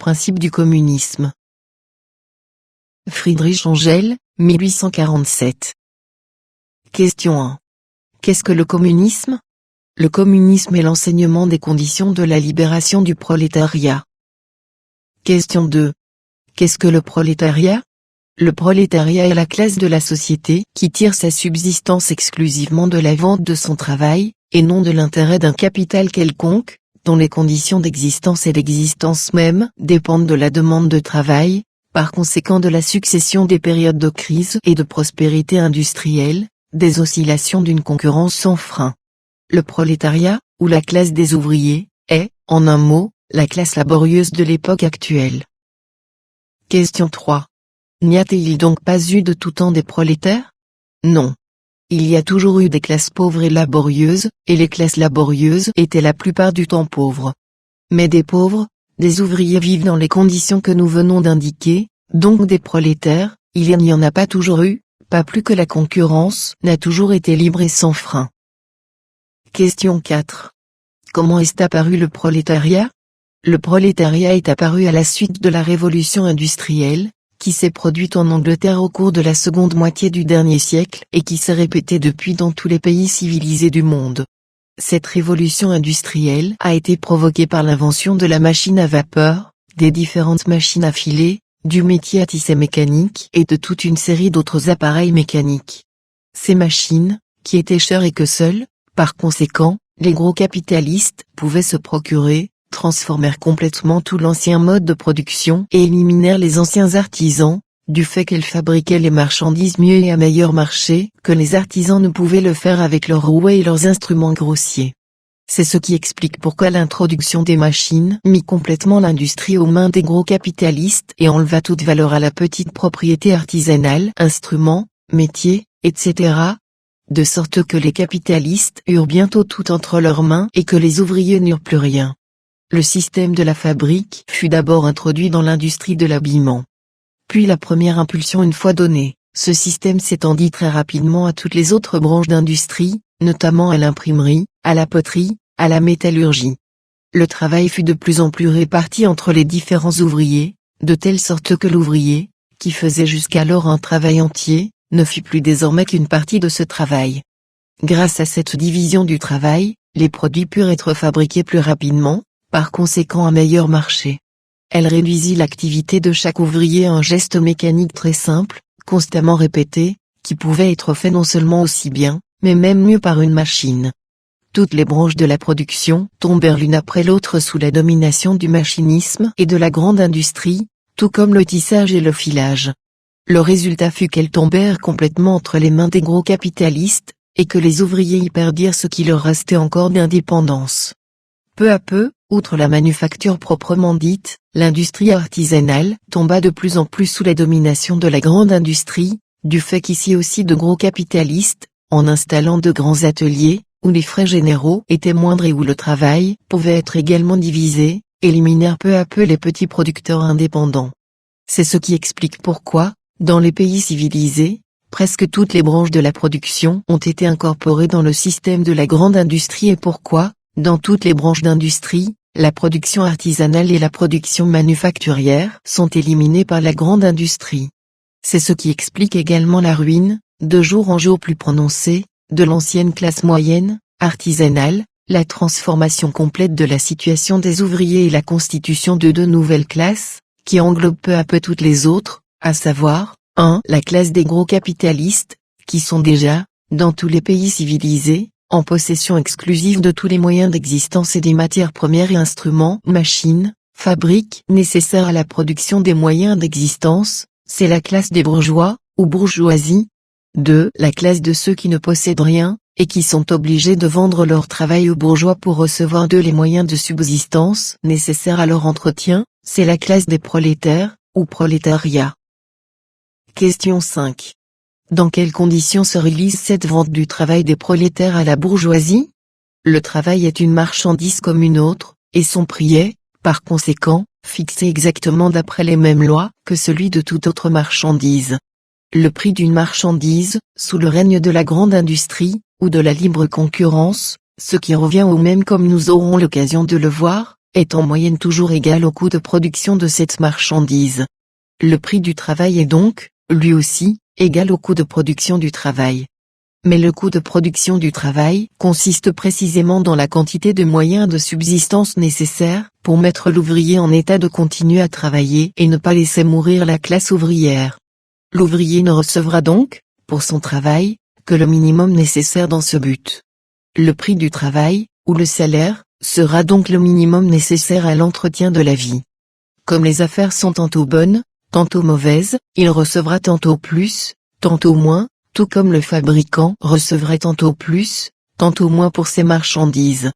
principes du communisme. Friedrich Engels, 1847. Question 1. Qu'est-ce que le communisme? Le communisme est l'enseignement des conditions de la libération du prolétariat. Question 2. Qu'est-ce que le prolétariat? Le prolétariat est la classe de la société qui tire sa subsistance exclusivement de la vente de son travail, et non de l'intérêt d'un capital quelconque, dont les conditions d'existence et d'existence même dépendent de la demande de travail, par conséquent de la succession des périodes de crise et de prospérité industrielle, des oscillations d'une concurrence sans frein. Le prolétariat, ou la classe des ouvriers, est, en un mot, la classe laborieuse de l'époque actuelle. Question 3. N'y a-t-il donc pas eu de tout temps des prolétaires? Non. Il y a toujours eu des classes pauvres et laborieuses, et les classes laborieuses étaient la plupart du temps pauvres. Mais des pauvres, des ouvriers vivent dans les conditions que nous venons d'indiquer, donc des prolétaires, il n'y en a pas toujours eu, pas plus que la concurrence n'a toujours été libre et sans frein. Question 4. Comment est apparu le prolétariat? Le prolétariat est apparu à la suite de la révolution industrielle, qui s'est produite en Angleterre au cours de la seconde moitié du dernier siècle et qui s'est répétée depuis dans tous les pays civilisés du monde. Cette révolution industrielle a été provoquée par l'invention de la machine à vapeur, des différentes machines à filer, du métier à tisser mécanique et de toute une série d'autres appareils mécaniques. Ces machines, qui étaient chères et que seuls, par conséquent, les gros capitalistes pouvaient se procurer, transformèrent complètement tout l'ancien mode de production et éliminèrent les anciens artisans, du fait qu'elles fabriquaient les marchandises mieux et à meilleur marché que les artisans ne pouvaient le faire avec leurs rouets et leurs instruments grossiers. C'est ce qui explique pourquoi l'introduction des machines mit complètement l'industrie aux mains des gros capitalistes et enleva toute valeur à la petite propriété artisanale, instruments, métiers, etc., de sorte que les capitalistes eurent bientôt tout entre leurs mains et que les ouvriers n'eurent plus rien. Le système de la fabrique fut d'abord introduit dans l'industrie de l'habillement. Puis la première impulsion une fois donnée, ce système s'étendit très rapidement à toutes les autres branches d'industrie, notamment à l'imprimerie, à la poterie, à la métallurgie. Le travail fut de plus en plus réparti entre les différents ouvriers, de telle sorte que l'ouvrier, qui faisait jusqu'alors un travail entier, ne fit plus désormais qu'une partie de ce travail. Grâce à cette division du travail, les produits purent être fabriqués plus rapidement, par conséquent à meilleur marché. Elle réduisit l'activité de chaque ouvrier à un geste mécanique très simple, constamment répété, qui pouvait être fait non seulement aussi bien, mais même mieux par une machine. Toutes les branches de la production tombèrent l'une après l'autre sous la domination du machinisme et de la grande industrie, tout comme le tissage et le filage. Le résultat fut qu'elles tombèrent complètement entre les mains des gros capitalistes, et que les ouvriers y perdirent ce qui leur restait encore d'indépendance. Peu à peu, outre la manufacture proprement dite, l'industrie artisanale tomba de plus en plus sous la domination de la grande industrie, du fait qu'ici aussi de gros capitalistes, en installant de grands ateliers, où les frais généraux étaient moindres et où le travail pouvait être également divisé, éliminèrent peu à peu les petits producteurs indépendants. C'est ce qui explique pourquoi, dans les pays civilisés, presque toutes les branches de la production ont été incorporées dans le système de la grande industrie et pourquoi, dans toutes les branches d'industrie, la production artisanale et la production manufacturière sont éliminées par la grande industrie. C'est ce qui explique également la ruine, de jour en jour plus prononcée, de l'ancienne classe moyenne, artisanale, la transformation complète de la situation des ouvriers et la constitution de deux nouvelles classes, qui englobent peu à peu toutes les autres, à savoir, 1. La classe des gros capitalistes, qui sont déjà, dans tous les pays civilisés, en possession exclusive de tous les moyens d'existence et des matières premières et instruments, machines, fabriques nécessaires à la production des moyens d'existence, c'est la classe des bourgeois, ou bourgeoisie. 2. La classe de ceux qui ne possèdent rien, et qui sont obligés de vendre leur travail aux bourgeois pour recevoir d'eux les moyens de subsistance nécessaires à leur entretien, c'est la classe des prolétaires, ou prolétariat. Question 5. Dans quelles conditions se réalise cette vente du travail des prolétaires à la bourgeoisie? Le travail est une marchandise comme une autre, et son prix est, par conséquent, fixé exactement d'après les mêmes lois que celui de toute autre marchandise. Le prix d'une marchandise, sous le règne de la grande industrie, ou de la libre concurrence, ce qui revient au même comme nous aurons l'occasion de le voir, est en moyenne toujours égal au coût de production de cette marchandise. Le prix du travail est donc, lui aussi, égal au coût de production du travail. Mais le coût de production du travail consiste précisément dans la quantité de moyens de subsistance nécessaires pour mettre l'ouvrier en état de continuer à travailler et ne pas laisser mourir la classe ouvrière. L'ouvrier ne recevra donc, pour son travail, que le minimum nécessaire dans ce but. Le prix du travail, ou le salaire, sera donc le minimum nécessaire à l'entretien de la vie. Comme les affaires sont tantôt bonnes, tantôt mauvaises, il recevra tantôt plus, tantôt moins, tout comme le fabricant recevrait tantôt plus, tantôt moins pour ses marchandises.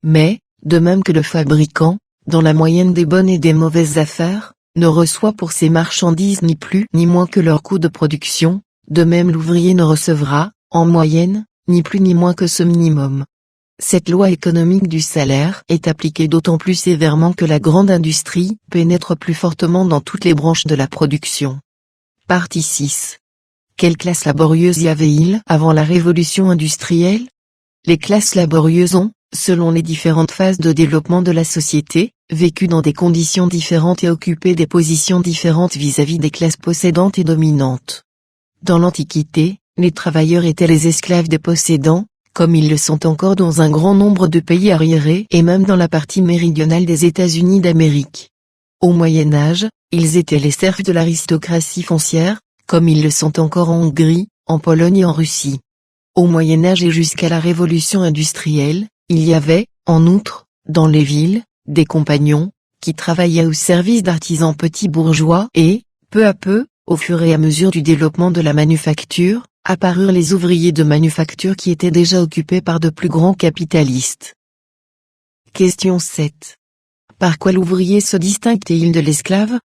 Mais, de même que le fabricant, dans la moyenne des bonnes et des mauvaises affaires, ne reçoit pour ses marchandises ni plus ni moins que leur coût de production, de même l'ouvrier ne recevra, en moyenne, ni plus ni moins que ce minimum. Cette loi économique du salaire est appliquée d'autant plus sévèrement que la grande industrie pénètre plus fortement dans toutes les branches de la production. Partie 6. Quelle classe laborieuse y avait-il avant la révolution industrielle? Les classes laborieuses ont, selon les différentes phases de développement de la société, vécu dans des conditions différentes et occupé des positions différentes vis-à-vis des classes possédantes et dominantes. Dans l'Antiquité, les travailleurs étaient les esclaves des possédants, comme ils le sont encore dans un grand nombre de pays arriérés et même dans la partie méridionale des États-Unis d'Amérique. Au Moyen Âge, ils étaient les serfs de l'aristocratie foncière, comme ils le sont encore en Hongrie, en Pologne et en Russie. Au Moyen Âge et jusqu'à la Révolution industrielle, il y avait, en outre, dans les villes, des compagnons, qui travaillaient au service d'artisans petits bourgeois et, peu à peu, au fur et à mesure du développement de la manufacture, apparurent les ouvriers de manufacture qui étaient déjà occupés par de plus grands capitalistes. Question 7. Par quoi l'ouvrier se distingue-t-il de l'esclave?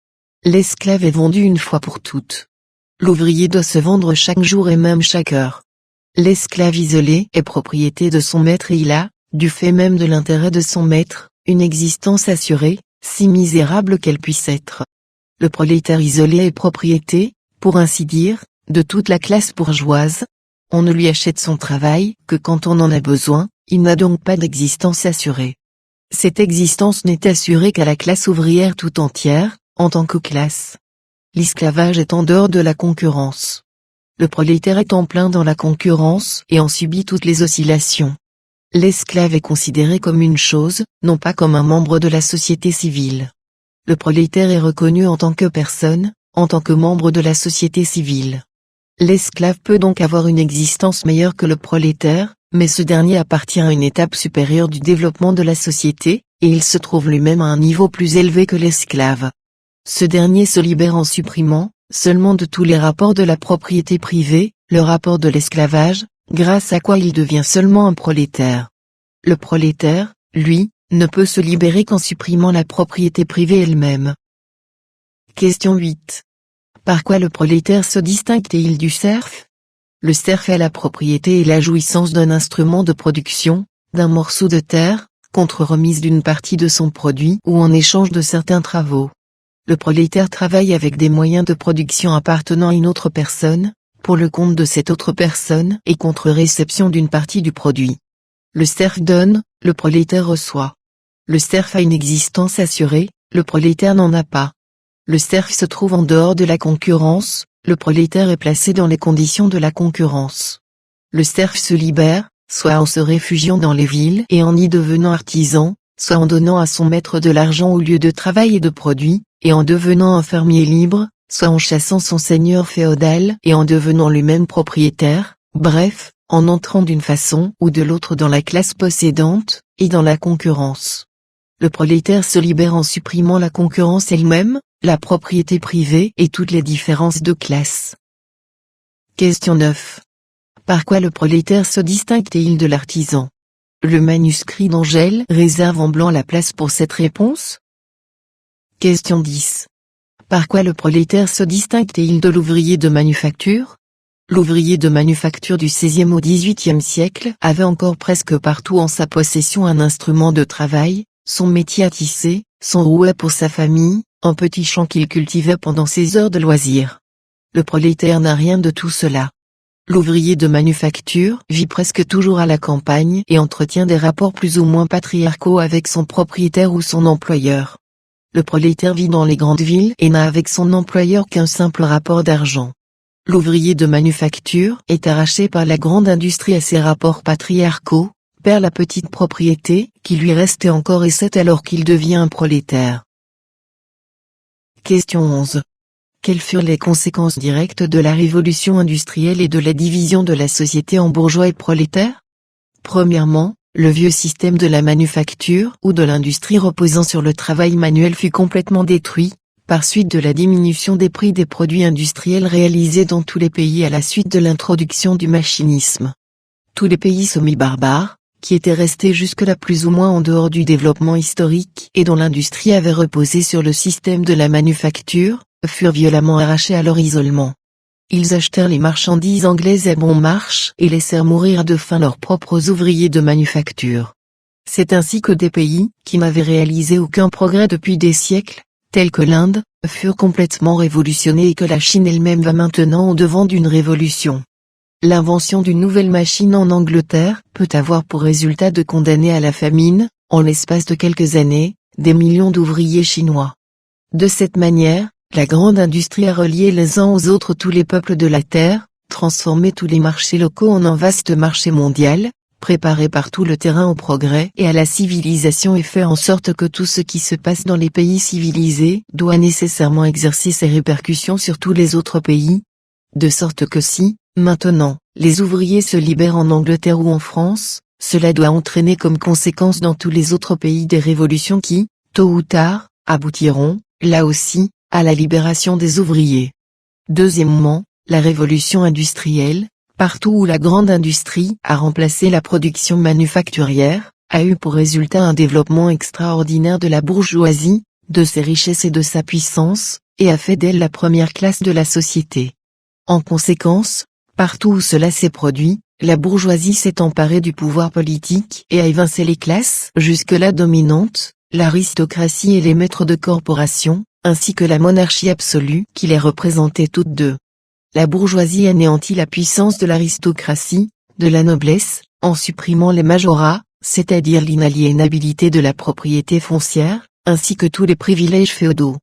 L'esclave est vendu une fois pour toutes. L'ouvrier doit se vendre chaque jour et même chaque heure. L'esclave isolé est propriété de son maître et il a, du fait même de l'intérêt de son maître, une existence assurée, si misérable qu'elle puisse être. Le prolétaire isolé est propriété, pour ainsi dire, de toute la classe bourgeoise. On ne lui achète son travail que quand on en a besoin, il n'a donc pas d'existence assurée. Cette existence n'est assurée qu'à la classe ouvrière tout entière, en tant que classe. L'esclavage est en dehors de la concurrence. Le prolétaire est en plein dans la concurrence et en subit toutes les oscillations. L'esclave est considéré comme une chose, non pas comme un membre de la société civile. Le prolétaire est reconnu en tant que personne, en tant que membre de la société civile. L'esclave peut donc avoir une existence meilleure que le prolétaire, mais ce dernier appartient à une étape supérieure du développement de la société, et il se trouve lui-même à un niveau plus élevé que l'esclave. Ce dernier se libère en supprimant, seulement de tous les rapports de la propriété privée, le rapport de l'esclavage, grâce à quoi il devient seulement un prolétaire. Le prolétaire, lui, ne peut se libérer qu'en supprimant la propriété privée elle-même. Question 8. Par quoi le prolétaire se distingue-t-il du serf? Le serf a la propriété et la jouissance d'un instrument de production, d'un morceau de terre, contre remise d'une partie de son produit ou en échange de certains travaux. Le prolétaire travaille avec des moyens de production appartenant à une autre personne, pour le compte de cette autre personne et contre réception d'une partie du produit. Le serf donne, le prolétaire reçoit. Le serf a une existence assurée, le prolétaire n'en a pas. Le serf se trouve en dehors de la concurrence, le prolétaire est placé dans les conditions de la concurrence. Le serf se libère, soit en se réfugiant dans les villes et en y devenant artisan, soit en donnant à son maître de l'argent au lieu de travail et de produit, et en devenant un fermier libre, soit en chassant son seigneur féodal et en devenant lui-même propriétaire, bref, en entrant d'une façon ou de l'autre dans la classe possédante, et dans la concurrence. Le prolétaire se libère en supprimant la concurrence elle-même, la propriété privée et toutes les différences de classe. Question 9. Par quoi le prolétaire se distingue-t-il de l'artisan? Le manuscrit d'Angèle réserve en blanc la place pour cette réponse. Question 10. Par quoi le prolétaire se distingue-t-il de l'ouvrier de manufacture? L'ouvrier de manufacture du XVIe au XVIIIe siècle avait encore presque partout en sa possession un instrument de travail, son métier à tisser, son rouet pour sa famille, un petit champ qu'il cultivait pendant ses heures de loisirs. Le prolétaire n'a rien de tout cela. L'ouvrier de manufacture vit presque toujours à la campagne et entretient des rapports plus ou moins patriarcaux avec son propriétaire ou son employeur. Le prolétaire vit dans les grandes villes et n'a avec son employeur qu'un simple rapport d'argent. L'ouvrier de manufacture est arraché par la grande industrie à ses rapports patriarcaux, perd la petite propriété qui lui restait encore et c'est alors qu'il devient un prolétaire. Question 11. Quelles furent les conséquences directes de la révolution industrielle et de la division de la société en bourgeois et prolétaires? Premièrement, le vieux système de la manufacture ou de l'industrie reposant sur le travail manuel fut complètement détruit, par suite de la diminution des prix des produits industriels réalisés dans tous les pays à la suite de l'introduction du machinisme. Tous les pays semi-barbares, qui étaient restés jusque-là plus ou moins en dehors du développement historique et dont l'industrie avait reposé sur le système de la manufacture, furent violemment arrachés à leur isolement. Ils achetèrent les marchandises anglaises à bon marché et laissèrent mourir de faim leurs propres ouvriers de manufacture. C'est ainsi que des pays, qui n'avaient réalisé aucun progrès depuis des siècles, tels que l'Inde, furent complètement révolutionnés et que la Chine elle-même va maintenant au-devant d'une révolution. L'invention d'une nouvelle machine en Angleterre peut avoir pour résultat de condamner à la famine, en l'espace de quelques années, des millions d'ouvriers chinois. De cette manière, la grande industrie a relié les uns aux autres tous les peuples de la Terre, transformé tous les marchés locaux en un vaste marché mondial, préparé par tout le terrain au progrès et à la civilisation et fait en sorte que tout ce qui se passe dans les pays civilisés doit nécessairement exercer ses répercussions sur tous les autres pays. De sorte que si, maintenant, les ouvriers se libèrent en Angleterre ou en France, cela doit entraîner comme conséquence dans tous les autres pays des révolutions qui, tôt ou tard, aboutiront, là aussi, à la libération des ouvriers. Deuxièmement, la révolution industrielle, partout où la grande industrie a remplacé la production manufacturière, a eu pour résultat un développement extraordinaire de la bourgeoisie, de ses richesses et de sa puissance, et a fait d'elle la première classe de la société. En conséquence, partout où cela s'est produit, la bourgeoisie s'est emparée du pouvoir politique et a évincé les classes jusque-là dominantes, l'aristocratie et les maîtres de corporation, ainsi que la monarchie absolue qui les représentait toutes deux. La bourgeoisie anéantit la puissance de l'aristocratie, de la noblesse, en supprimant les majorats, c'est-à-dire l'inaliénabilité de la propriété foncière, ainsi que tous les privilèges féodaux.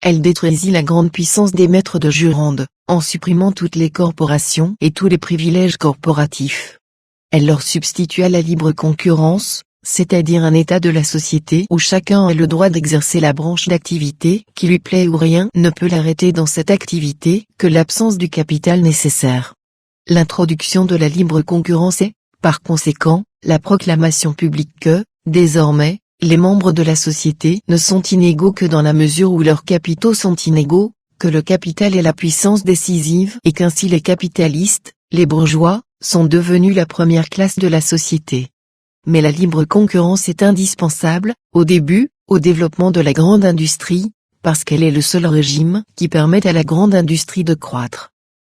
Elle détruisit la grande puissance des maîtres de jurande, en supprimant toutes les corporations et tous les privilèges corporatifs. Elle leur substitua la libre concurrence, c'est-à-dire un état de la société où chacun a le droit d'exercer la branche d'activité qui lui plaît ou rien ne peut l'arrêter dans cette activité que l'absence du capital nécessaire. L'introduction de la libre concurrence est, par conséquent, la proclamation publique que, désormais, les membres de la société ne sont inégaux que dans la mesure où leurs capitaux sont inégaux, que le capital est la puissance décisive et qu'ainsi les capitalistes, les bourgeois, sont devenus la première classe de la société. Mais la libre concurrence est indispensable, au début, au développement de la grande industrie, parce qu'elle est le seul régime qui permette à la grande industrie de croître.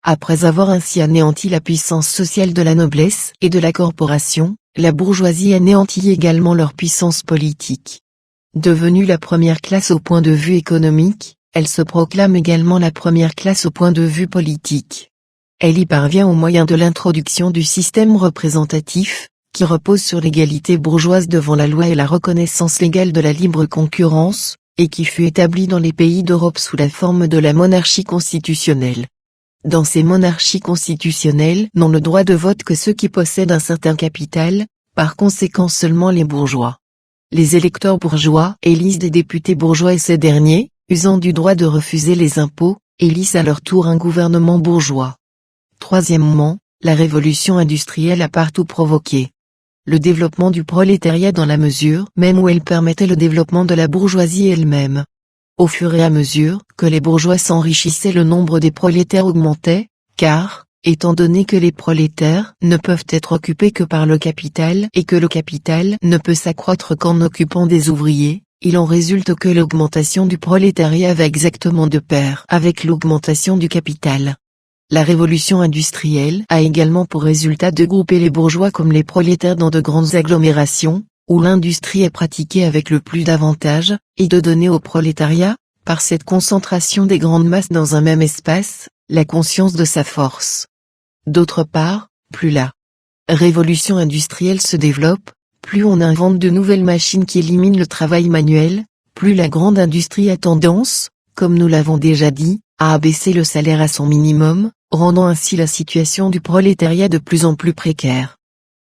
Après avoir ainsi anéanti la puissance sociale de la noblesse et de la corporation, la bourgeoisie anéantit également leur puissance politique. Devenue la première classe au point de vue économique, elle se proclame également la première classe au point de vue politique. Elle y parvient au moyen de l'introduction du système représentatif, qui repose sur l'égalité bourgeoise devant la loi et la reconnaissance légale de la libre concurrence, et qui fut établi dans les pays d'Europe sous la forme de la monarchie constitutionnelle. Dans ces monarchies constitutionnelles n'ont le droit de vote que ceux qui possèdent un certain capital, par conséquent seulement les bourgeois. Les électeurs bourgeois élisent des députés bourgeois et ces derniers, usant du droit de refuser les impôts, élisent à leur tour un gouvernement bourgeois. Troisièmement, la révolution industrielle a partout provoqué le développement du prolétariat dans la mesure même où elle permettait le développement de la bourgeoisie elle-même. Au fur et à mesure que les bourgeois s'enrichissaient, le nombre des prolétaires augmentait, car, étant donné que les prolétaires ne peuvent être occupés que par le capital et que le capital ne peut s'accroître qu'en occupant des ouvriers, il en résulte que l'augmentation du prolétariat va exactement de pair avec l'augmentation du capital. La révolution industrielle a également pour résultat de grouper les bourgeois comme les prolétaires dans de grandes agglomérations, où l'industrie est pratiquée avec le plus d'avantages, et de donner au prolétariat, par cette concentration des grandes masses dans un même espace, la conscience de sa force. D'autre part, plus la révolution industrielle se développe, plus on invente de nouvelles machines qui éliminent le travail manuel, plus la grande industrie a tendance, comme nous l'avons déjà dit, à abaisser le salaire à son minimum, rendant ainsi la situation du prolétariat de plus en plus précaire.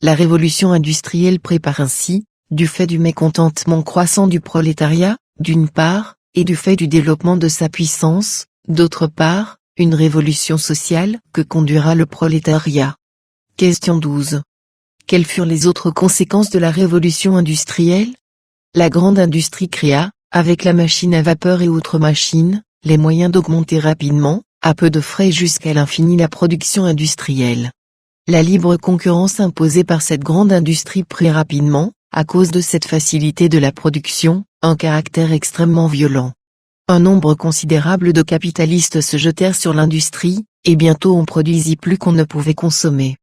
La révolution industrielle prépare ainsi, du fait du mécontentement croissant du prolétariat, d'une part, et du fait du développement de sa puissance, d'autre part, une révolution sociale que conduira le prolétariat. Question 12. Quelles furent les autres conséquences de la révolution industrielle? La grande industrie créa, avec la machine à vapeur et autres machines, les moyens d'augmenter rapidement, à peu de frais jusqu'à l'infini la production industrielle. La libre concurrence imposée par cette grande industrie prit rapidement, à cause de cette facilité de la production, un caractère extrêmement violent. Un nombre considérable de capitalistes se jetèrent sur l'industrie, et bientôt on produisit plus qu'on ne pouvait consommer.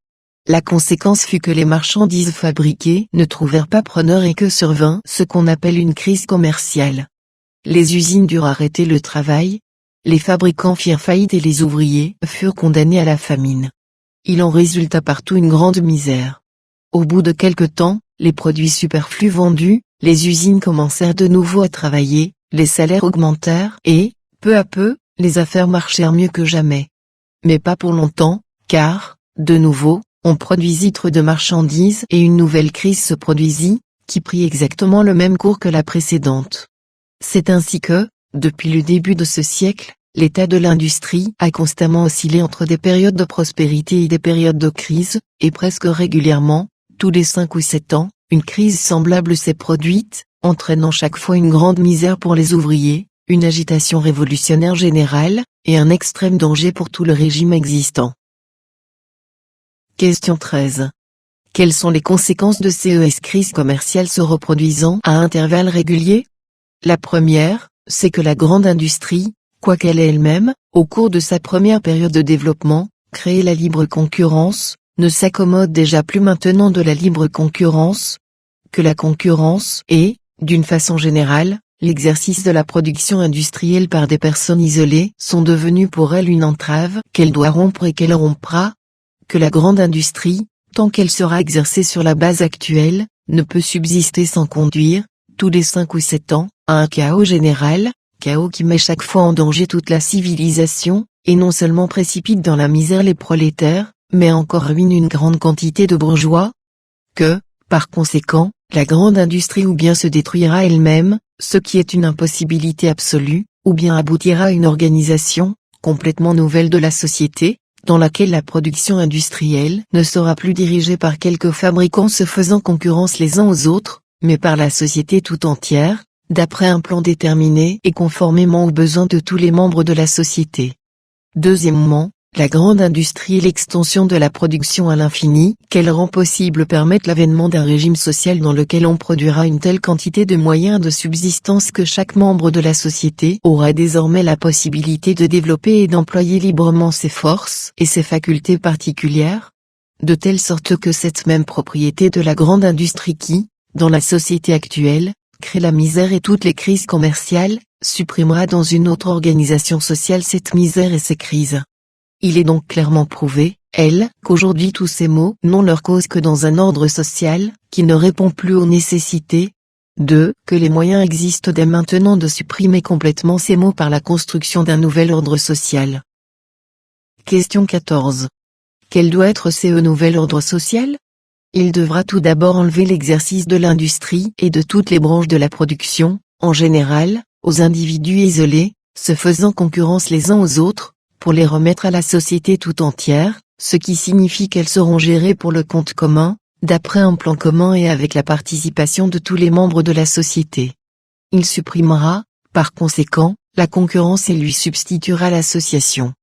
La conséquence fut que les marchandises fabriquées ne trouvèrent pas preneur et que survint ce qu'on appelle une crise commerciale. Les usines durent arrêter le travail, les fabricants firent faillite et les ouvriers furent condamnés à la famine. Il en résulta partout une grande misère. Au bout de quelque temps, les produits superflus vendus, les usines commencèrent de nouveau à travailler, les salaires augmentèrent et, peu à peu, les affaires marchèrent mieux que jamais. Mais pas pour longtemps, car, de nouveau, on produisit trop de marchandises et une nouvelle crise se produisit, qui prit exactement le même cours que la précédente. C'est ainsi que, depuis le début de ce siècle, l'état de l'industrie a constamment oscillé entre des périodes de prospérité et des périodes de crise, et presque régulièrement, tous les 5 ou 7 ans, une crise semblable s'est produite, entraînant chaque fois une grande misère pour les ouvriers, une agitation révolutionnaire générale, et un extrême danger pour tout le régime existant. Question 13. Quelles sont les conséquences de ces crises commerciales se reproduisant à intervalles réguliers? La première, c'est que la grande industrie, quoiqu'elle ait elle-même, au cours de sa première période de développement, créé la libre concurrence, ne s'accommode déjà plus maintenant de la libre concurrence, que la concurrence est, d'une façon générale, l'exercice de la production industrielle par des personnes isolées sont devenus pour elle une entrave qu'elle doit rompre et qu'elle rompra, que la grande industrie, tant qu'elle sera exercée sur la base actuelle, ne peut subsister sans conduire, tous les 5 ou 7 ans, à un chaos général, chaos qui met chaque fois en danger toute la civilisation, et non seulement précipite dans la misère les prolétaires, mais encore ruine une grande quantité de bourgeois, que, par conséquent, la grande industrie ou bien se détruira elle-même, ce qui est une impossibilité absolue, ou bien aboutira à une organisation, complètement nouvelle de la société, dans laquelle la production industrielle ne sera plus dirigée par quelques fabricants se faisant concurrence les uns aux autres, mais par la société tout entière, d'après un plan déterminé et conformément aux besoins de tous les membres de la société. Deuxièmement, la grande industrie et l'extension de la production à l'infini qu'elle rend possible permettent l'avènement d'un régime social dans lequel on produira une telle quantité de moyens de subsistance que chaque membre de la société aura désormais la possibilité de développer et d'employer librement ses forces et ses facultés particulières, de telle sorte que cette même propriété de la grande industrie qui, dans la société actuelle, crée la misère et toutes les crises commerciales, supprimera dans une autre organisation sociale cette misère et ces crises. Il est donc clairement prouvé, qu'aujourd'hui tous ces maux n'ont leur cause que dans un ordre social, qui ne répond plus aux nécessités. 2. Que les moyens existent dès maintenant de supprimer complètement ces maux par la construction d'un nouvel ordre social. Question 14. Quel doit être ce nouvel ordre social? Il devra tout d'abord enlever l'exercice de l'industrie et de toutes les branches de la production, en général, aux individus isolés, se faisant concurrence les uns aux autres, pour les remettre à la société tout entière, ce qui signifie qu'elles seront gérées pour le compte commun, d'après un plan commun et avec la participation de tous les membres de la société. Il supprimera, par conséquent, la concurrence et lui substituera l'association.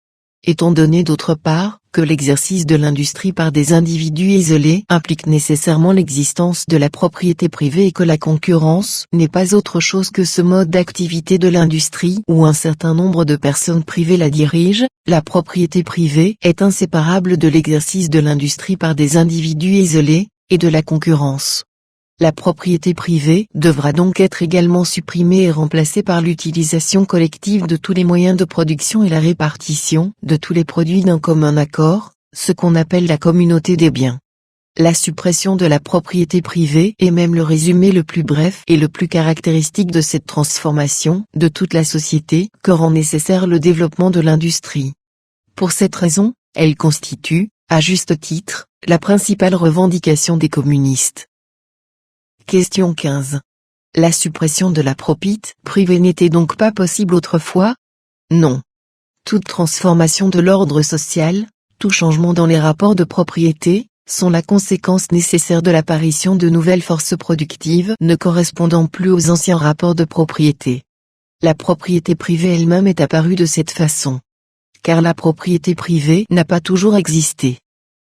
Étant donné d'autre part, que l'exercice de l'industrie par des individus isolés implique nécessairement l'existence de la propriété privée et que la concurrence n'est pas autre chose que ce mode d'activité de l'industrie où un certain nombre de personnes privées la dirigent, la propriété privée est inséparable de l'exercice de l'industrie par des individus isolés, et de la concurrence. La propriété privée devra donc être également supprimée et remplacée par l'utilisation collective de tous les moyens de production et la répartition de tous les produits d'un commun accord, ce qu'on appelle la communauté des biens. La suppression de la propriété privée est même le résumé le plus bref et le plus caractéristique de cette transformation de toute la société que rend nécessaire le développement de l'industrie. Pour cette raison, elle constitue, à juste titre, la principale revendication des communistes. Question 15. La suppression de la propriété privée n'était donc pas possible autrefois? Non. Toute transformation de l'ordre social, tout changement dans les rapports de propriété, sont la conséquence nécessaire de l'apparition de nouvelles forces productives ne correspondant plus aux anciens rapports de propriété. La propriété privée elle-même est apparue de cette façon. Car la propriété privée n'a pas toujours existé.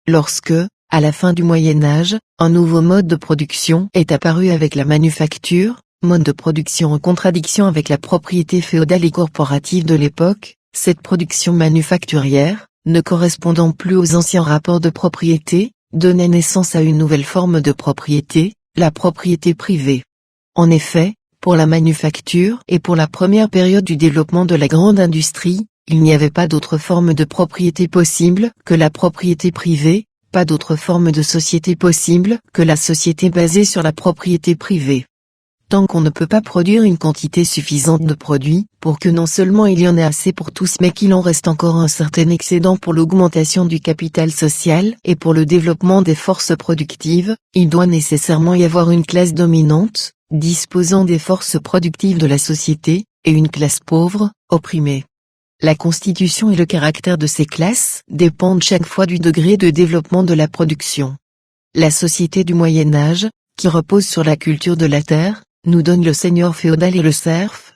Lorsque, à la fin du Moyen Âge, un nouveau mode de production est apparu avec la manufacture, mode de production en contradiction avec la propriété féodale et corporative de l'époque, cette production manufacturière, ne correspondant plus aux anciens rapports de propriété, donnait naissance à une nouvelle forme de propriété, la propriété privée. En effet, pour la manufacture et pour la première période du développement de la grande industrie, il n'y avait pas d'autre forme de propriété possible que la propriété privée, pas d'autre forme de société possible que la société basée sur la propriété privée. Tant qu'on ne peut pas produire une quantité suffisante de produits, pour que non seulement il y en ait assez pour tous mais qu'il en reste encore un certain excédent pour l'augmentation du capital social et pour le développement des forces productives, il doit nécessairement y avoir une classe dominante, disposant des forces productives de la société, et une classe pauvre, opprimée. La constitution et le caractère de ces classes dépendent chaque fois du degré de développement de la production. La société du Moyen Âge, qui repose sur la culture de la terre, nous donne le seigneur féodal et le serf.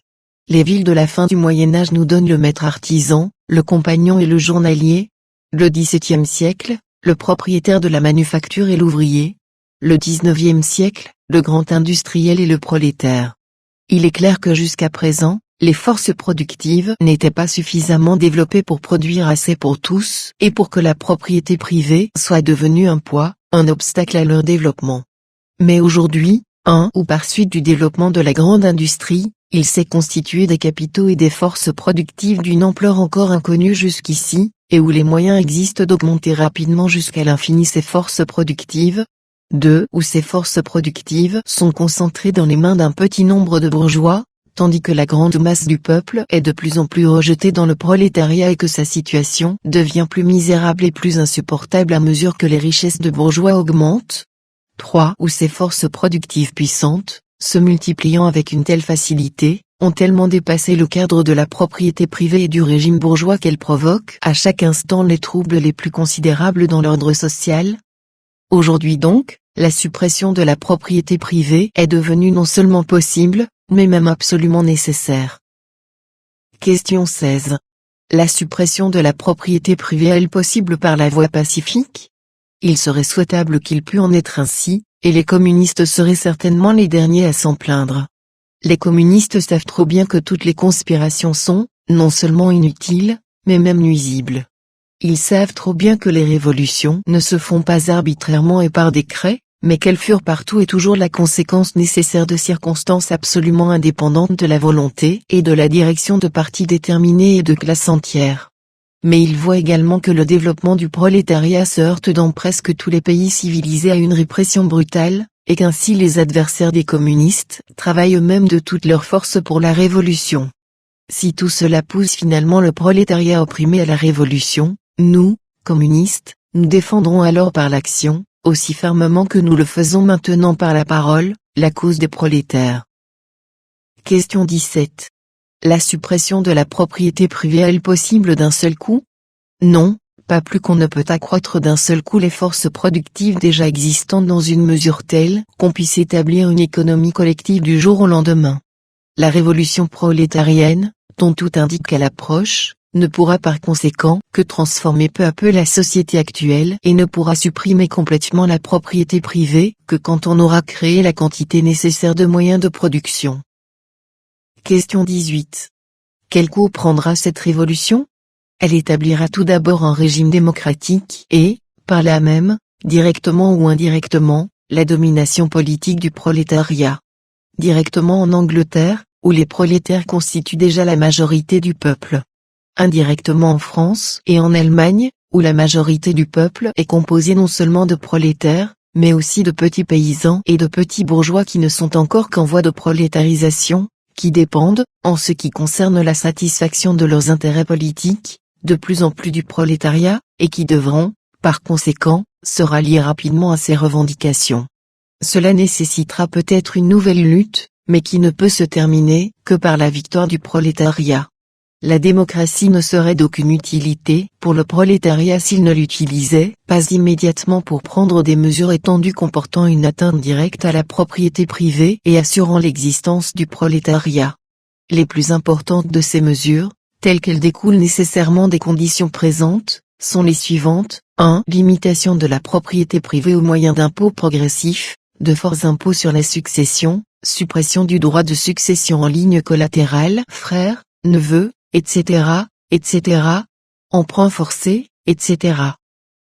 Les villes de la fin du Moyen Âge nous donnent le maître artisan, le compagnon et le journalier. Le XVIIe siècle, le propriétaire de la manufacture et l'ouvrier. Le XIXe siècle, le grand industriel et le prolétaire. Il est clair que jusqu'à présent, les forces productives n'étaient pas suffisamment développées pour produire assez pour tous et pour que la propriété privée soit devenue un poids, un obstacle à leur développement. Mais aujourd'hui, ou par suite du développement de la grande industrie, il s'est constitué des capitaux et des forces productives d'une ampleur encore inconnue jusqu'ici, et où les moyens existent d'augmenter rapidement jusqu'à l'infini ces forces productives. Où ces forces productives sont concentrées dans les mains d'un petit nombre de bourgeois, tandis que la grande masse du peuple est de plus en plus rejetée dans le prolétariat et que sa situation devient plus misérable et plus insupportable à mesure que les richesses de bourgeois augmentent. Où ces forces productives puissantes, se multipliant avec une telle facilité, ont tellement dépassé le cadre de la propriété privée et du régime bourgeois qu'elles provoquent à chaque instant les troubles les plus considérables dans l'ordre social. Aujourd'hui donc, la suppression de la propriété privée est devenue non seulement possible, mais même absolument nécessaire. Question 16. La suppression de la propriété privée est-elle possible par la voie pacifique? Il serait souhaitable qu'il pût en être ainsi, et les communistes seraient certainement les derniers à s'en plaindre. Les communistes savent trop bien que toutes les conspirations sont, non seulement inutiles, mais même nuisibles. Ils savent trop bien que les révolutions ne se font pas arbitrairement et par décret, mais qu'elles furent partout et toujours la conséquence nécessaire de circonstances absolument indépendantes de la volonté et de la direction de partis déterminés et de classes entières. Mais ils voient également que le développement du prolétariat se heurte dans presque tous les pays civilisés à une répression brutale, et qu'ainsi les adversaires des communistes travaillent eux-mêmes de toutes leurs forces pour la révolution. Si tout cela pousse finalement le prolétariat opprimé à la révolution, nous, communistes, nous défendrons alors par l'action, aussi fermement que nous le faisons maintenant par la parole, la cause des prolétaires. Question 17. La suppression de la propriété privée est-elle possible d'un seul coup? Non, pas plus qu'on ne peut accroître d'un seul coup les forces productives déjà existantes dans une mesure telle qu'on puisse établir une économie collective du jour au lendemain. La révolution prolétarienne, dont tout indique qu'elle approche, ne pourra par conséquent que transformer peu à peu la société actuelle et ne pourra supprimer complètement la propriété privée que quand on aura créé la quantité nécessaire de moyens de production. Question 18. Quel cours prendra cette révolution? Elle établira tout d'abord un régime démocratique et, par là même, directement ou indirectement, la domination politique du prolétariat. Directement en Angleterre, où les prolétaires constituent déjà la majorité du peuple. Indirectement en France et en Allemagne, où la majorité du peuple est composée non seulement de prolétaires, mais aussi de petits paysans et de petits bourgeois qui ne sont encore qu'en voie de prolétarisation, qui dépendent, en ce qui concerne la satisfaction de leurs intérêts politiques, de plus en plus du prolétariat, et qui devront, par conséquent, se rallier rapidement à ces revendications. Cela nécessitera peut-être une nouvelle lutte, mais qui ne peut se terminer que par la victoire du prolétariat. La démocratie ne serait d'aucune utilité pour le prolétariat s'il ne l'utilisait pas immédiatement pour prendre des mesures étendues comportant une atteinte directe à la propriété privée et assurant l'existence du prolétariat. Les plus importantes de ces mesures, telles qu'elles découlent nécessairement des conditions présentes, sont les suivantes. 1. Limitation de la propriété privée au moyen d'impôts progressifs, de forts impôts sur la succession, suppression du droit de succession en ligne collatérale, frères, neveux, etc., etc., emprunt forcé, etc.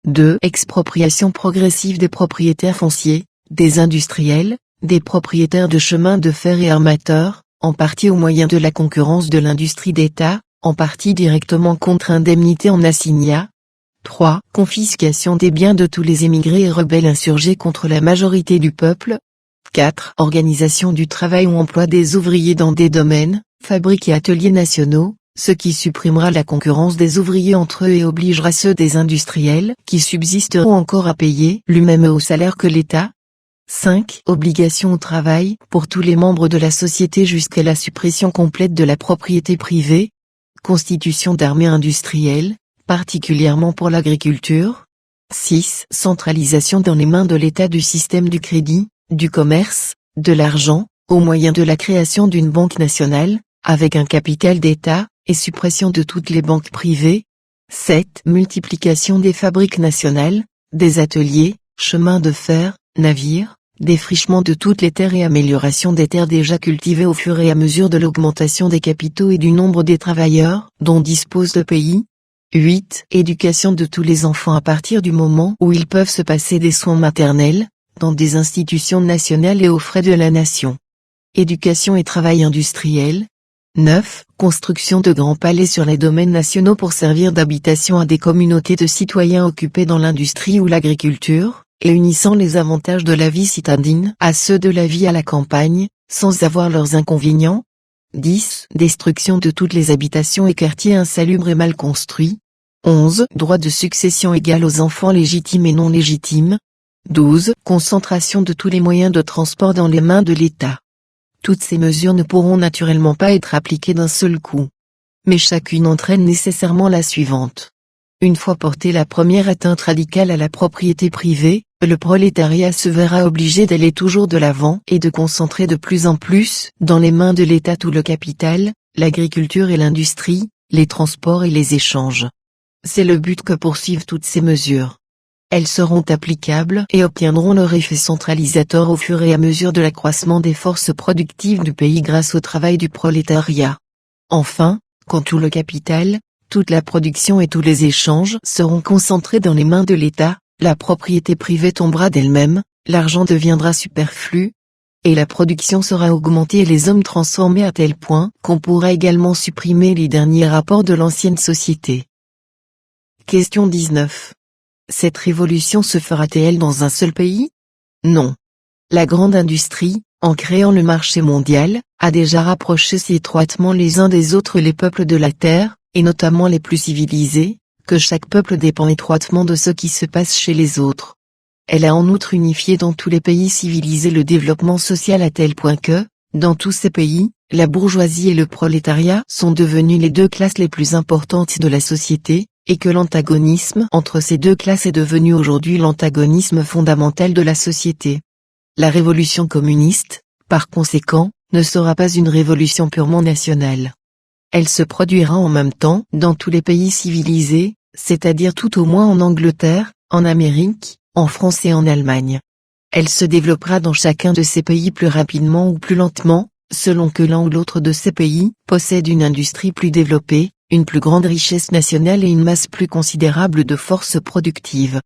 2. Expropriation progressive des propriétaires fonciers, des industriels, des propriétaires de chemins de fer et armateurs, en partie au moyen de la concurrence de l'industrie d'État, en partie directement contre indemnité en assignat. 3. Confiscation des biens de tous les émigrés et rebelles insurgés contre la majorité du peuple. 4. Organisation du travail ou emploi des ouvriers dans des domaines, fabriques et ateliers nationaux, ce qui supprimera la concurrence des ouvriers entre eux et obligera ceux des industriels qui subsisteront encore à payer le même haut salaire que l'État. 5. Obligation au travail pour tous les membres de la société jusqu'à la suppression complète de la propriété privée. Constitution d'armées industrielles, particulièrement pour l'agriculture. 6. Centralisation dans les mains de l'État du système du crédit, du commerce, de l'argent, au moyen de la création d'une banque nationale, avec un capital d'État, et suppression de toutes les banques privées. 7. Multiplication des fabriques nationales, des ateliers, chemins de fer, navires, défrichement de toutes les terres et amélioration des terres déjà cultivées au fur et à mesure de l'augmentation des capitaux et du nombre des travailleurs dont dispose le pays. 8. Éducation de tous les enfants à partir du moment où ils peuvent se passer des soins maternels, dans des institutions nationales et aux frais de la nation. Éducation et travail industriel. 9. Construction de grands palais sur les domaines nationaux pour servir d'habitation à des communautés de citoyens occupés dans l'industrie ou l'agriculture, et unissant les avantages de la vie citadine à ceux de la vie à la campagne, sans avoir leurs inconvénients. 10. Destruction de toutes les habitations et quartiers insalubres et mal construits. 11. Droit de succession égal aux enfants légitimes et non légitimes. 12. Concentration de tous les moyens de transport dans les mains de l'État. Toutes ces mesures ne pourront naturellement pas être appliquées d'un seul coup. Mais chacune entraîne nécessairement la suivante. Une fois portée la première atteinte radicale à la propriété privée, le prolétariat se verra obligé d'aller toujours de l'avant et de concentrer de plus en plus dans les mains de l'État tout le capital, l'agriculture et l'industrie, les transports et les échanges. C'est le but que poursuivent toutes ces mesures. Elles seront applicables et obtiendront leur effet centralisateur au fur et à mesure de l'accroissement des forces productives du pays grâce au travail du prolétariat. Enfin, quand tout le capital, toute la production et tous les échanges seront concentrés dans les mains de l'État, la propriété privée tombera d'elle-même, l'argent deviendra superflu, et la production sera augmentée et les hommes transformés à tel point qu'on pourra également supprimer les derniers rapports de l'ancienne société. Question 19. Cette révolution se fera-t-elle dans un seul pays? Non. La grande industrie, en créant le marché mondial, a déjà rapproché si étroitement les uns des autres les peuples de la Terre, et notamment les plus civilisés, que chaque peuple dépend étroitement de ce qui se passe chez les autres. Elle a en outre unifié dans tous les pays civilisés le développement social à tel point que, dans tous ces pays, la bourgeoisie et le prolétariat sont devenus les deux classes les plus importantes de la société, et que l'antagonisme entre ces deux classes est devenu aujourd'hui l'antagonisme fondamental de la société. La révolution communiste, par conséquent, ne sera pas une révolution purement nationale. Elle se produira en même temps dans tous les pays civilisés, c'est-à-dire tout au moins en Angleterre, en Amérique, en France et en Allemagne. Elle se développera dans chacun de ces pays plus rapidement ou plus lentement, selon que l'un ou l'autre de ces pays possède une industrie plus développée, une plus grande richesse nationale et une masse plus considérable de forces productives.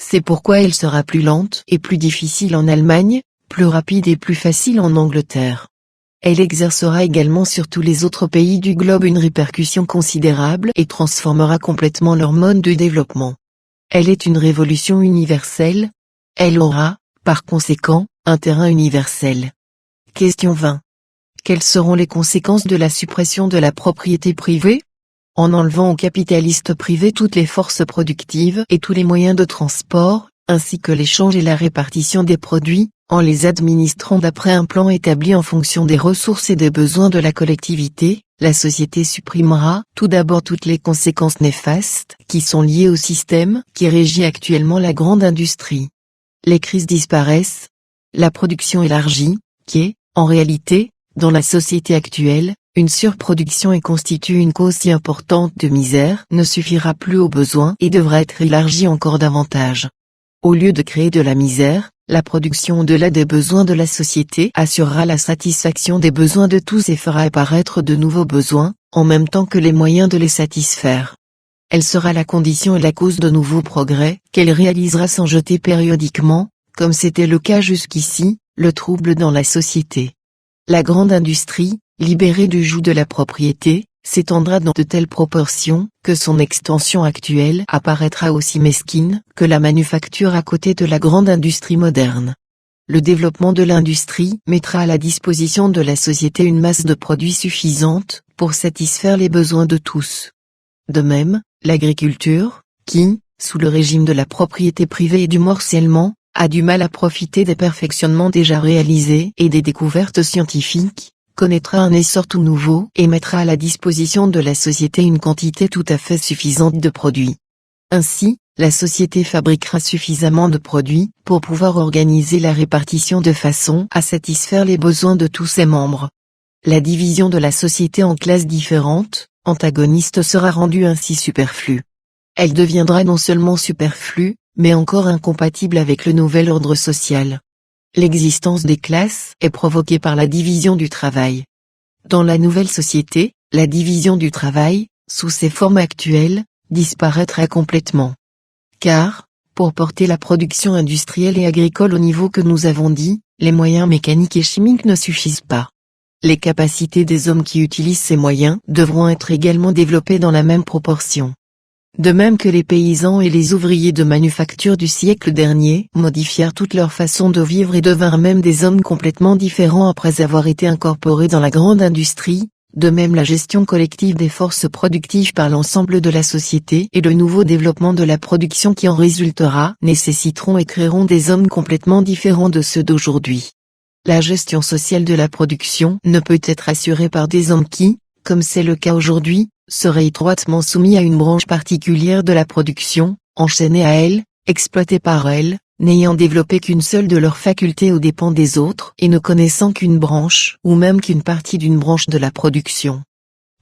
C'est pourquoi elle sera plus lente et plus difficile en Allemagne, plus rapide et plus facile en Angleterre. Elle exercera également sur tous les autres pays du globe une répercussion considérable et transformera complètement leur mode de développement. Elle est une révolution universelle. Elle aura, par conséquent, un terrain universel. Question 20. Quelles seront les conséquences de la suppression de la propriété privée? En enlevant aux capitalistes privés toutes les forces productives et tous les moyens de transport, ainsi que l'échange et la répartition des produits, en les administrant d'après un plan établi en fonction des ressources et des besoins de la collectivité, la société supprimera tout d'abord toutes les conséquences néfastes qui sont liées au système qui régit actuellement la grande industrie. Les crises disparaissent. La production élargie, qui est, en réalité, dans la société actuelle, une surproduction et constitue une cause si importante de misère, ne suffira plus aux besoins et devra être élargie encore davantage. Au lieu de créer de la misère, la production au-delà des besoins de la société assurera la satisfaction des besoins de tous et fera apparaître de nouveaux besoins, en même temps que les moyens de les satisfaire. Elle sera la condition et la cause de nouveaux progrès, qu'elle réalisera sans jeter périodiquement, comme c'était le cas jusqu'ici, le trouble dans la société. La grande industrie, libérée du joug de la propriété, s'étendra dans de telles proportions, que son extension actuelle apparaîtra aussi mesquine que la manufacture à côté de la grande industrie moderne. Le développement de l'industrie mettra à la disposition de la société une masse de produits suffisante pour satisfaire les besoins de tous. De même, l'agriculture, qui, sous le régime de la propriété privée et du morcellement, a du mal à profiter des perfectionnements déjà réalisés et des découvertes scientifiques, connaîtra un essor tout nouveau et mettra à la disposition de la société une quantité tout à fait suffisante de produits. Ainsi, la société fabriquera suffisamment de produits pour pouvoir organiser la répartition de façon à satisfaire les besoins de tous ses membres. La division de la société en classes différentes, antagonistes sera rendue ainsi superflue. Elle deviendra non seulement superflue, mais encore incompatible avec le nouvel ordre social. L'existence des classes est provoquée par la division du travail. Dans la nouvelle société, la division du travail, sous ses formes actuelles, disparaîtra complètement. Car, pour porter la production industrielle et agricole au niveau que nous avons dit, les moyens mécaniques et chimiques ne suffisent pas. Les capacités des hommes qui utilisent ces moyens devront être également développées dans la même proportion. De même que les paysans et les ouvriers de manufacture du siècle dernier modifièrent toute leur façon de vivre et devinrent même des hommes complètement différents après avoir été incorporés dans la grande industrie, de même la gestion collective des forces productives par l'ensemble de la société et le nouveau développement de la production qui en résultera nécessiteront et créeront des hommes complètement différents de ceux d'aujourd'hui. La gestion sociale de la production ne peut être assurée par des hommes qui, comme c'est le cas aujourd'hui, seraient étroitement soumis à une branche particulière de la production, enchaînés à elle, exploités par elle, n'ayant développé qu'une seule de leurs facultés aux dépens des autres et ne connaissant qu'une branche ou même qu'une partie d'une branche de la production.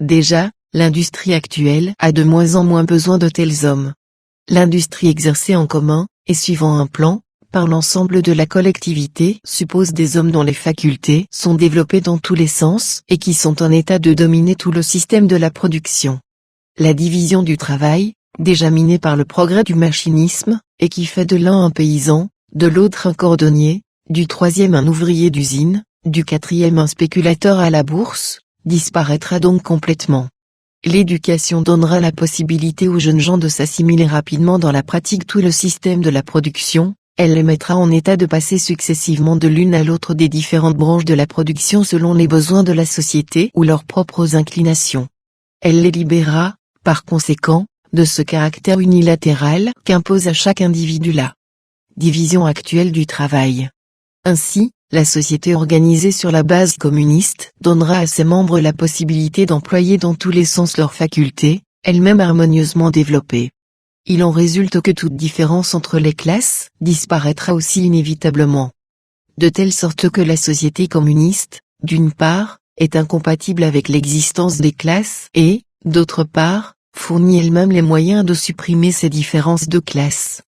Déjà, l'industrie actuelle a de moins en moins besoin de tels hommes. L'industrie exercée en commun, et suivant un plan, par l'ensemble de la collectivité suppose des hommes dont les facultés sont développées dans tous les sens et qui sont en état de dominer tout le système de la production. La division du travail, déjà minée par le progrès du machinisme, et qui fait de l'un un paysan, de l'autre un cordonnier, du troisième un ouvrier d'usine, du quatrième un spéculateur à la bourse, disparaîtra donc complètement. L'éducation donnera la possibilité aux jeunes gens de s'assimiler rapidement dans la pratique tout le système de la production. Elle les mettra en état de passer successivement de l'une à l'autre des différentes branches de la production selon les besoins de la société ou leurs propres inclinations. Elle les libérera, par conséquent, de ce caractère unilatéral qu'impose à chaque individu la division actuelle du travail. Ainsi, la société organisée sur la base communiste donnera à ses membres la possibilité d'employer dans tous les sens leurs facultés, elles-mêmes harmonieusement développées. Il en résulte que toute différence entre les classes disparaîtra aussi inévitablement. De telle sorte que la société communiste, d'une part, est incompatible avec l'existence des classes et, d'autre part, fournit elle-même les moyens de supprimer ces différences de classe.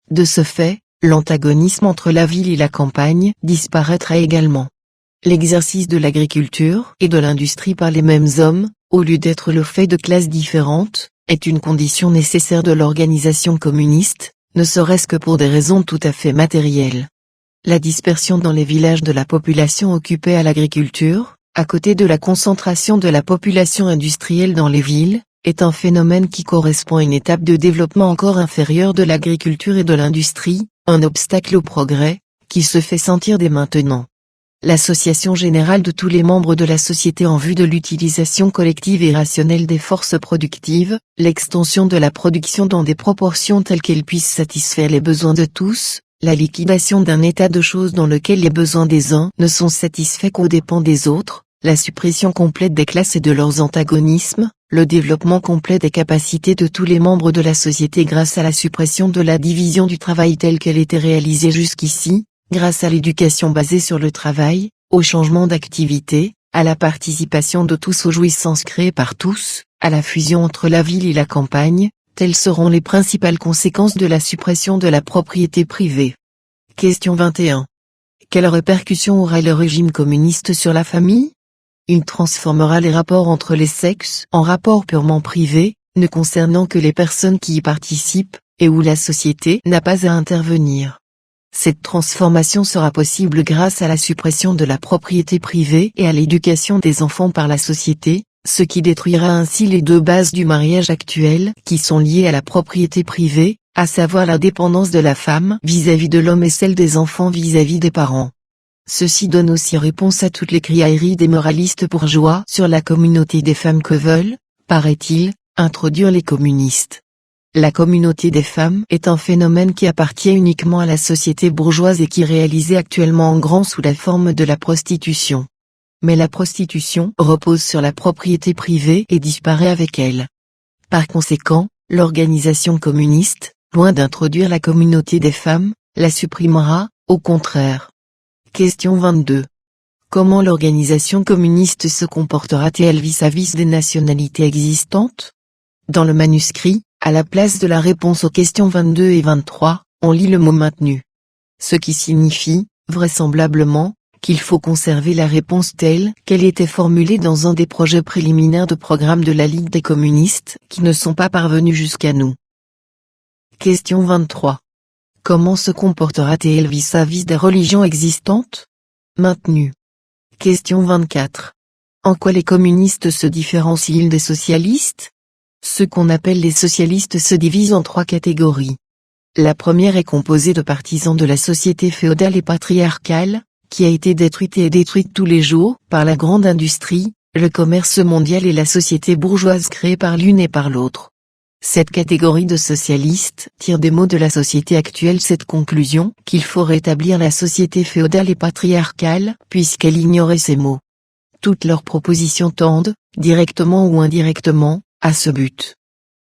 De ce fait, l'antagonisme entre la ville et la campagne disparaîtra également. L'exercice de l'agriculture et de l'industrie par les mêmes hommes, au lieu d'être le fait de classes différentes, est une condition nécessaire de l'organisation communiste, ne serait-ce que pour des raisons tout à fait matérielles. La dispersion dans les villages de la population occupée à l'agriculture, à côté de la concentration de la population industrielle dans les villes, est un phénomène qui correspond à une étape de développement encore inférieure de l'agriculture et de l'industrie, un obstacle au progrès, qui se fait sentir dès maintenant. L'association générale de tous les membres de la société en vue de l'utilisation collective et rationnelle des forces productives, l'extension de la production dans des proportions telles qu'elles puissent satisfaire les besoins de tous, la liquidation d'un état de choses dans lequel les besoins des uns ne sont satisfaits qu'aux dépens des autres, la suppression complète des classes et de leurs antagonismes, le développement complet des capacités de tous les membres de la société grâce à la suppression de la division du travail telle qu'elle était réalisée jusqu'ici, grâce à l'éducation basée sur le travail, au changement d'activité, à la participation de tous aux jouissances créées par tous, à la fusion entre la ville et la campagne, telles seront les principales conséquences de la suppression de la propriété privée. Question 21. Quelle répercussion aura le régime communiste sur la famille? Il transformera les rapports entre les sexes en rapports purement privés, ne concernant que les personnes qui y participent, et où la société n'a pas à intervenir. Cette transformation sera possible grâce à la suppression de la propriété privée et à l'éducation des enfants par la société, ce qui détruira ainsi les deux bases du mariage actuel qui sont liées à la propriété privée, à savoir la dépendance de la femme vis-à-vis de l'homme et celle des enfants vis-à-vis des parents. Ceci donne aussi réponse à toutes les criailleries des moralistes bourgeois sur la communauté des femmes que veulent, paraît-il, introduire les communistes. La communauté des femmes est un phénomène qui appartient uniquement à la société bourgeoise et qui est réalisé actuellement en grand sous la forme de la prostitution. Mais la prostitution repose sur la propriété privée et disparaît avec elle. Par conséquent, l'organisation communiste, loin d'introduire la communauté des femmes, la supprimera, au contraire. Question 22. Comment l'organisation communiste se comportera-t-elle vis-à-vis des nationalités existantes? Dans le manuscrit, à la place de la réponse aux questions 22 et 23, on lit le mot maintenu. Ce qui signifie, vraisemblablement, qu'il faut conserver la réponse telle qu'elle était formulée dans un des projets préliminaires de programme de la Ligue des communistes qui ne sont pas parvenus jusqu'à nous. Question 23. Comment se comportera-t-elle vis-à-vis des religions existantes? Maintenu. Question 24. En quoi les communistes se différencient-ils des socialistes? Ceux qu'on appelle les socialistes se divisent en trois catégories. La première est composée de partisans de la société féodale et patriarcale, qui a été détruite et est détruite tous les jours par la grande industrie, le commerce mondial et la société bourgeoise créée par l'une et par l'autre. Cette catégorie de socialistes tire des mots de la société actuelle cette conclusion qu'il faut rétablir la société féodale et patriarcale puisqu'elle ignorait ces mots. Toutes leurs propositions tendent, directement ou indirectement, à ce but.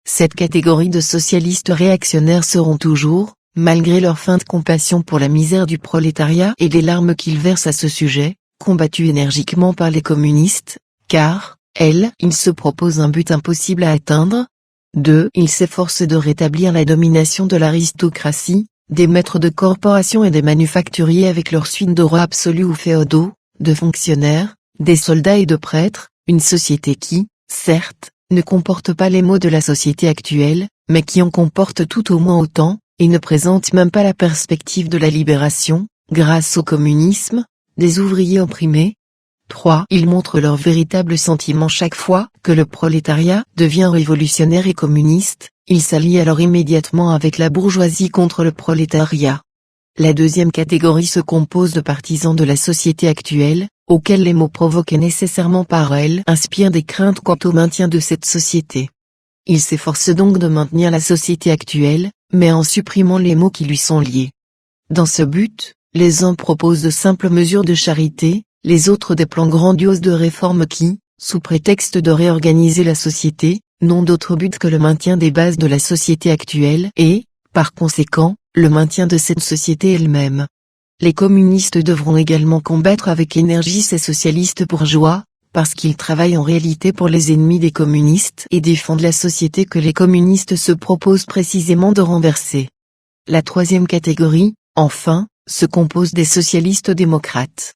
Cette catégorie de socialistes réactionnaires seront toujours, malgré leur feinte compassion pour la misère du prolétariat et les larmes qu'ils versent à ce sujet, combattus énergiquement par les communistes, car, ils se proposent un but impossible à atteindre. 2. Ils s'efforcent de rétablir la domination de l'aristocratie, des maîtres de corporation et des manufacturiers avec leur suite de rois absolus ou féodaux, de fonctionnaires, des soldats et de prêtres, une société qui, certes, ne comporte pas les maux de la société actuelle, mais qui en comporte tout au moins autant, et ne présente même pas la perspective de la libération, grâce au communisme, des ouvriers opprimés. 3. Ils montrent leur véritable sentiment chaque fois que le prolétariat devient révolutionnaire et communiste, ils s'allient alors immédiatement avec la bourgeoisie contre le prolétariat. La deuxième catégorie se compose de partisans de la société actuelle, auxquels les mots provoqués nécessairement par elle inspirent des craintes quant au maintien de cette société. Ils s'efforcent donc de maintenir la société actuelle, mais en supprimant les mots qui lui sont liés. Dans ce but, les uns proposent de simples mesures de charité, les autres des plans grandioses de réforme qui, sous prétexte de réorganiser la société, n'ont d'autre but que le maintien des bases de la société actuelle et, par conséquent, le maintien de cette société elle-même. Les communistes devront également combattre avec énergie ces socialistes bourgeois, parce qu'ils travaillent en réalité pour les ennemis des communistes et défendent la société que les communistes se proposent précisément de renverser. La troisième catégorie, enfin, se compose des socialistes démocrates.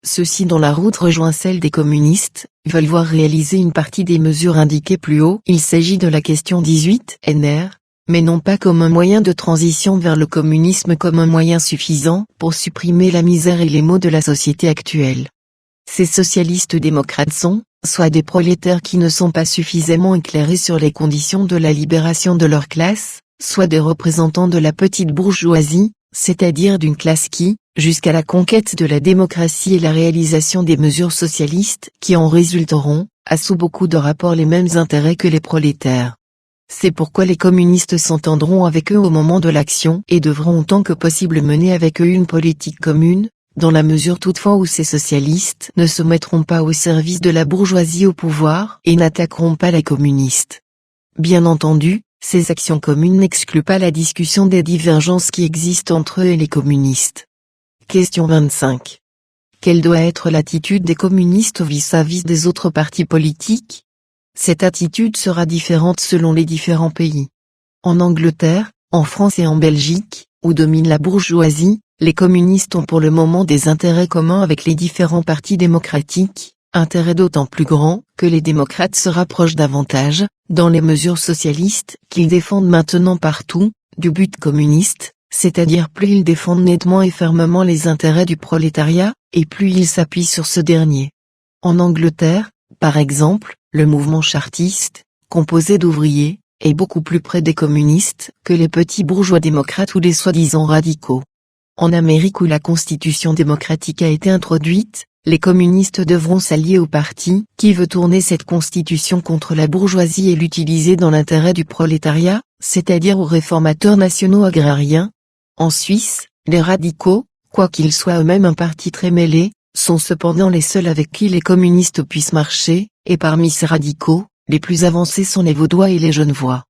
Ceux-ci dont la route rejoint celle des communistes, veulent voir réaliser une partie des mesures indiquées plus haut. Il s'agit de la question 18 NR, mais non pas comme un moyen de transition vers le communisme comme un moyen suffisant pour supprimer la misère et les maux de la société actuelle. Ces socialistes démocrates sont, soit des prolétaires qui ne sont pas suffisamment éclairés sur les conditions de la libération de leur classe, soit des représentants de la petite bourgeoisie, c'est-à-dire d'une classe qui, jusqu'à la conquête de la démocratie et la réalisation des mesures socialistes qui en résulteront, a sous beaucoup de rapports les mêmes intérêts que les prolétaires. C'est pourquoi les communistes s'entendront avec eux au moment de l'action et devront autant que possible mener avec eux une politique commune, dans la mesure toutefois où ces socialistes ne se mettront pas au service de la bourgeoisie au pouvoir et n'attaqueront pas les communistes. Bien entendu, ces actions communes n'excluent pas la discussion des divergences qui existent entre eux et les communistes. Question 25. Quelle doit être l'attitude des communistes vis-à-vis des autres partis politiques? Cette attitude sera différente selon les différents pays. En Angleterre, en France et en Belgique, où domine la bourgeoisie, les communistes ont pour le moment des intérêts communs avec les différents partis démocratiques, intérêts d'autant plus grands que les démocrates se rapprochent davantage, dans les mesures socialistes qu'ils défendent maintenant partout, du but communiste, c'est-à-dire plus ils défendent nettement et fermement les intérêts du prolétariat, et plus ils s'appuient sur ce dernier. En Angleterre, par exemple, le mouvement chartiste, composé d'ouvriers, est beaucoup plus près des communistes que les petits bourgeois démocrates ou les soi-disant radicaux. En Amérique où la Constitution démocratique a été introduite, les communistes devront s'allier au parti qui veut tourner cette Constitution contre la bourgeoisie et l'utiliser dans l'intérêt du prolétariat, c'est-à-dire aux réformateurs nationaux agrariens. En Suisse, les radicaux, quoiqu'ils soient eux-mêmes un parti très mêlé, sont cependant les seuls avec qui les communistes puissent marcher, et parmi ces radicaux, les plus avancés sont les Vaudois et les Genevois.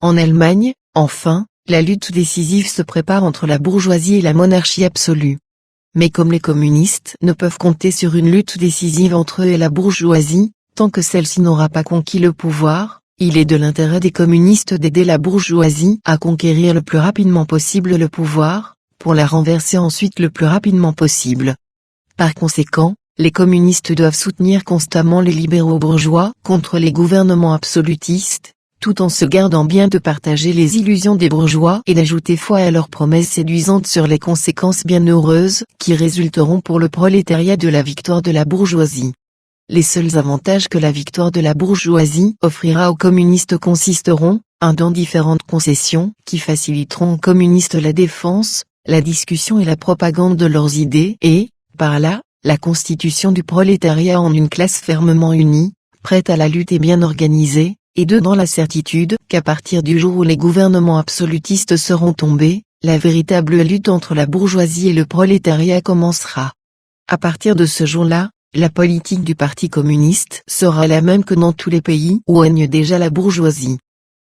En Allemagne, enfin, la lutte décisive se prépare entre la bourgeoisie et la monarchie absolue. Mais comme les communistes ne peuvent compter sur une lutte décisive entre eux et la bourgeoisie, tant que celle-ci n'aura pas conquis le pouvoir, il est de l'intérêt des communistes d'aider la bourgeoisie à conquérir le plus rapidement possible le pouvoir, pour la renverser ensuite le plus rapidement possible. Par conséquent, les communistes doivent soutenir constamment les libéraux bourgeois contre les gouvernements absolutistes, tout en se gardant bien de partager les illusions des bourgeois et d'ajouter foi à leurs promesses séduisantes sur les conséquences bienheureuses qui résulteront pour le prolétariat de la victoire de la bourgeoisie. Les seuls avantages que la victoire de la bourgeoisie offrira aux communistes consisteront, dans différentes concessions qui faciliteront aux communistes la défense, la discussion et la propagande de leurs idées et, par là, la constitution du prolétariat en une classe fermement unie, prête à la lutte et bien organisée, et dans la certitude qu'à partir du jour où les gouvernements absolutistes seront tombés, la véritable lutte entre la bourgeoisie et le prolétariat commencera. À partir de ce jour-là, la politique du Parti communiste sera la même que dans tous les pays où règne déjà la bourgeoisie.